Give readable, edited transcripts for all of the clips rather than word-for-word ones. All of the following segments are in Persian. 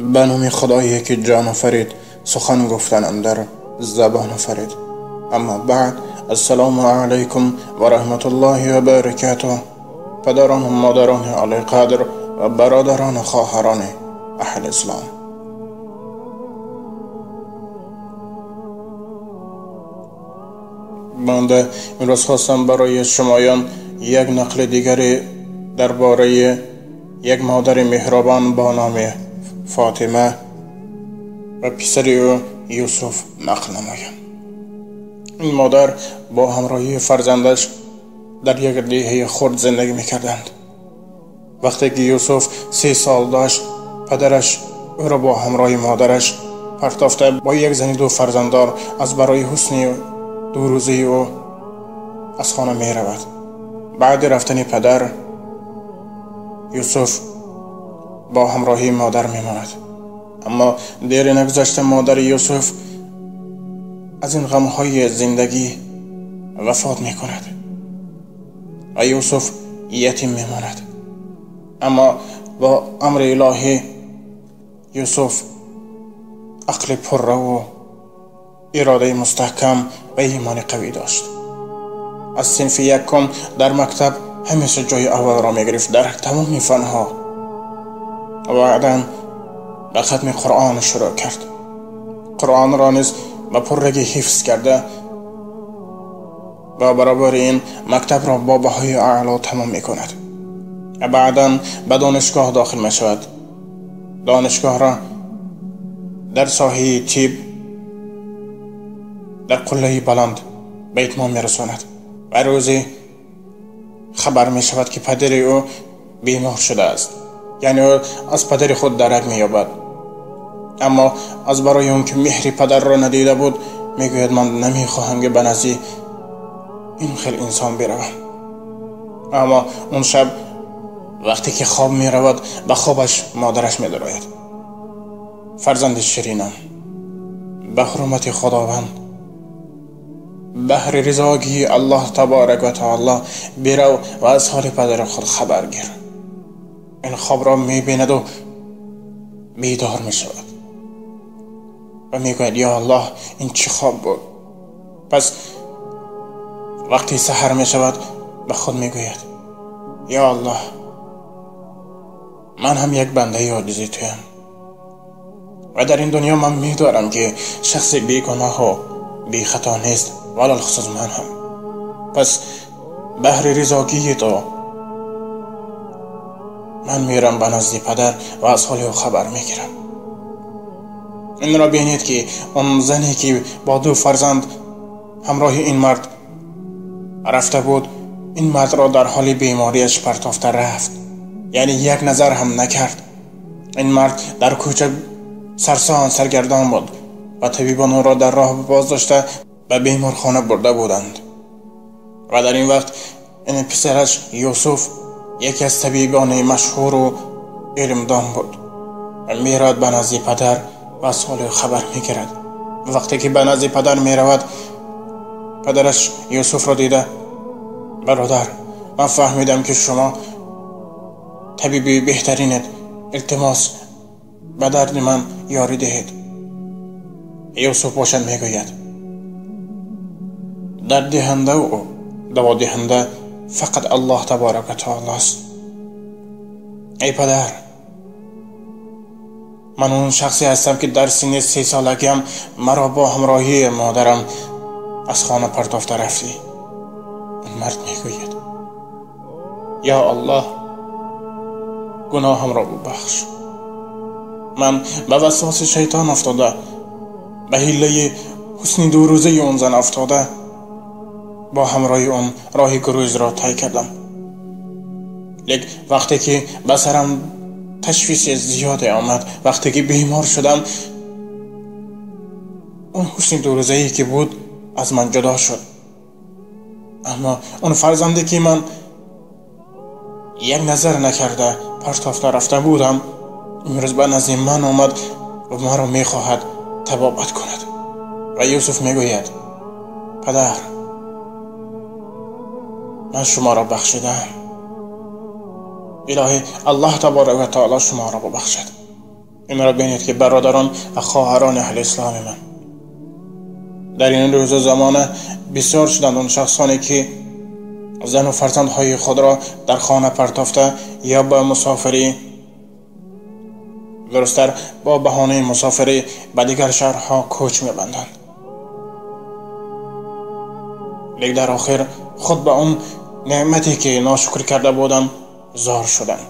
به نام خدایی که جان آفرید، سخن گفتن در زبان آفرید. اما بعد، السلام علیکم و رحمت الله و برکاته. پدران و مادران علی قدر و برادران و خواهران اهل اسلام، بنده امروز خواستم برای شمایان یک نقل دیگری درباره یک مادر مهربان با نام فاطمه و پسر او یوسف نقل نمایم. این مادر با همراهی فرزندش در یک دیهه خرد زندگی میکردند. وقتی که یوسف 3 سال داشت، پدرش او را با همراه مادرش پرتافته با یک زن 2 فرزنددار از برای حسن 2 روزه او از خانه می رود. بعد رفتن پدر، یوسف با همراهی مادر می ماند. اما دیر نگذشته مادر یوسف از این غمهای زندگی وفات می کند و یوسف یتیم می ماند. اما با امر الهی یوسف عقل پررو و اراده مستحکم و ایمان قوی داشت. از صنف یکم در مکتب همیشه جای اول را می گرفت در تمام فنها و بعدا به ختم قرآن شروع کرد. قرآن را نیز به پررگی حفظ کرده و برابر این مکتب را با بهای اعلا تمام می کند و بعدا به دانشگاه داخل می شود. دانشگاه را در ساحه طب در قله بلند به اتمام می رساند و روزی خبر می شود که پدر او بیمار شده است. یعنی او از پدر خود درک می یابد، اما از برای اون که مهر پدر را ندیده بود می گوید من نمی خواهم که به نزد این خیلی انسان بروم. اما اون شب وقتی که خواب می رود به خوابش مادرش می دراید: فرزند شیرینم، به حرمت خداوند، بهر رضاگی الله تبارک و تعالی برو و از حال پدر خود خبر گیر. این خواب را می بیند و بیدار می شود و می گوید یا الله این چه خواب بود. پس وقتی سحر می شود به خود می گوید یا الله من هم یک بنده عاجز تویم و در این دنیا من می دارم که شخص بیگناه و بی خطا نیست، ولی خصوص من هم. پس بهر رضاگی تو من میرم به نزد پدر و از حال او خبر میگیرم. این را بینید که اون زنی که با 2 فرزند همراه این مرد رفته بود، این مرد را در حال بیماریش پرتافته رفت، یعنی یک نظر هم نکرد. این مرد در کوچه سرسان سرگردان بود و طبیبان او را در راه باز داشته به بیمارخانه برده بودند و در این وقت این پسرش یوسف یکی از طبیبان مشهور و علمدان بود و میرود به نزد پدر و از حال خبر میگیرد. وقتی که به نزد پدر میرود، پدرش یوسف را دیده: برادر، من فهمیدم که شما طبیبی بهترینید، التماس به درد من یاری دهید. یوسف باشد میگوید درد دهنده و دوا دهنده فقط الله تبارک و تعالی است. ای پدر، من اون شخصی هستم که در سن 3 سالگیم مرا با همراهی مادرم از خانه پرتافته رفتی. این مرد میگوید یا الله گناهم را ببخش. من به وسواس شیطان افتاده، به حیله حسن 2 روزه اون زن افتاده، با همراه اون راه گریز را طی کردم. لیک وقتی که به سرم تشویش زیاد آمد، وقتی که بیمار شدم، اون حسن 2 روزه‌ای که بود از من جدا شد. اما اون فرزندی که من یک نظر نکرده پرتافته رفته بودم، امروز به نزد من آمد و من را میخواهد طبابت کند. و یوسف میگوید پدر، من شما را بخشیدم. الهی الله تبارک و تعالی شما را ببخشد. این را بینید که برادران و خواهران اهل اسلام من، در این روز زمانه بسیار شدند آن شخصانی که زن و فرزندهای خود را در خانه پرتافته یا با مسافری، درست‌تر با بهانه مسافری به دیگر شهرها کوچ می‌بندند، لیک در آخر خود به اون نعمتی که ناشکر کرده بودند زار شدند.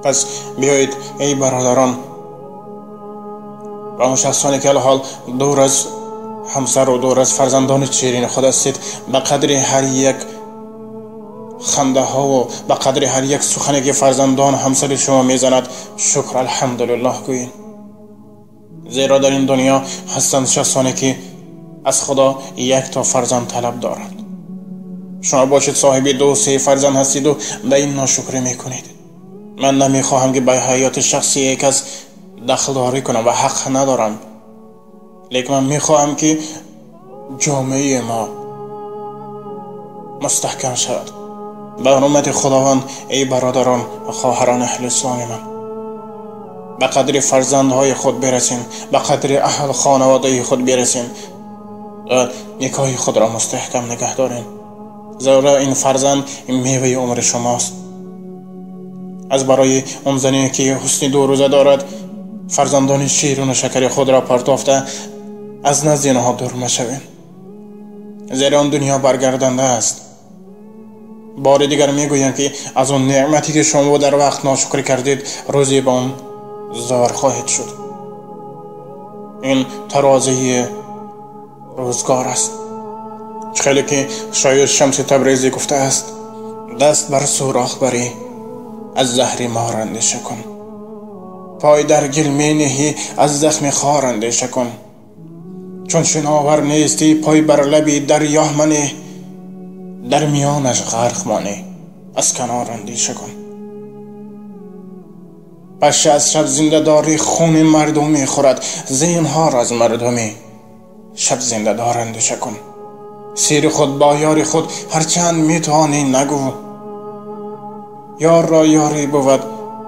پس بیایید ای برادران و آن شخصانی که الحال دور از همسر و دور از فرزندان شیرین خود هستید، به قدر هر یک خنده ها و به قدر هر یک سخنی که فرزندان همسر شما میزند شکر الحمدلله گویید، زیرا در این دنیا هستند شخصانی که از خدا یک تا فرزند طلب دارند. شما باشید صاحب 2-3 فرزند هستید و به این ناشکری میکنید. من نمیخواهم که به حیات شخصی یک کس دخل داری کنم و حق ندارم، لیکن من میخواهم که جامعه ما مستحکم شود. به حرمت خداوند ای برادران و خواهران اهل اسلام من، به قدر فرزندهای خود برسین، به قدر اهل خانواده خود برسین و نکاح خود را مستحکم نگه دارین، زیرا این فرزند این میوه عمر شماست. از برای اون زنی که حسن 2 روزه دارد فرزندان شیرین و شکر خود را پرتافته از نزد آنها دور مشوید، زیرا آن دنیا برگردنده است. بار دیگر میگویم که از اون نعمتی که شما در وقت ناشکری کردید روزی به اون زار خواهید شد. این ترازی روزگار است. خیلی که شاید شمس تبریزی گفته است دست بر سوراخ بری از زهر مار اندیشه کن، پای در گل می نهی از زخم خار اندیشه کن، چون شناور نیستی پای بر لبی دریا منه، در میانش غرق مانی از کنار اندیشه کن. پشه از شب زنده داری خون مردمی خورد، زینهار از مردمی شب زنده دار اندیشه کن. سیر خود با یاری خود هرچند میتوانی نگو، یار را یاری بود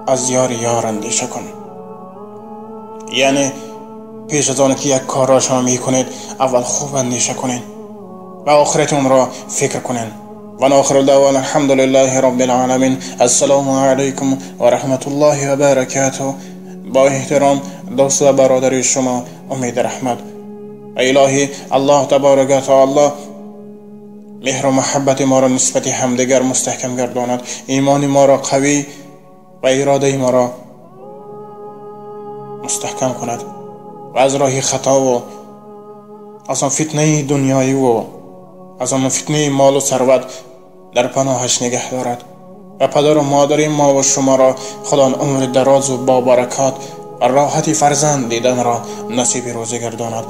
از یار یار اندیشه کن. یعنی پیش از آن که یک کار را شما میکنید اول خوب اندیشه کنید و آخرتون را فکر کنید. و آخر دعوانا الحمدلله رب العالمین. السلام علیکم و رحمت الله و برکاته. با احترام دوست و برادر شما امید رحمت. الهی الله تبارک و تعالی مهر و محبت ما را نسبت همدیگر مستحکم گرداند، ایمان ما را قوی و اراده ما را مستحکم کند و از راه خطا و از آن فتنه دنیایی و از آن فتنه مال و ثروت در پناهش نگه دارد. و پدر و مادر ما و شما را خدا عمر دراز و با برکات و راحت فرزند دیدن را نصیب روزی گرداند.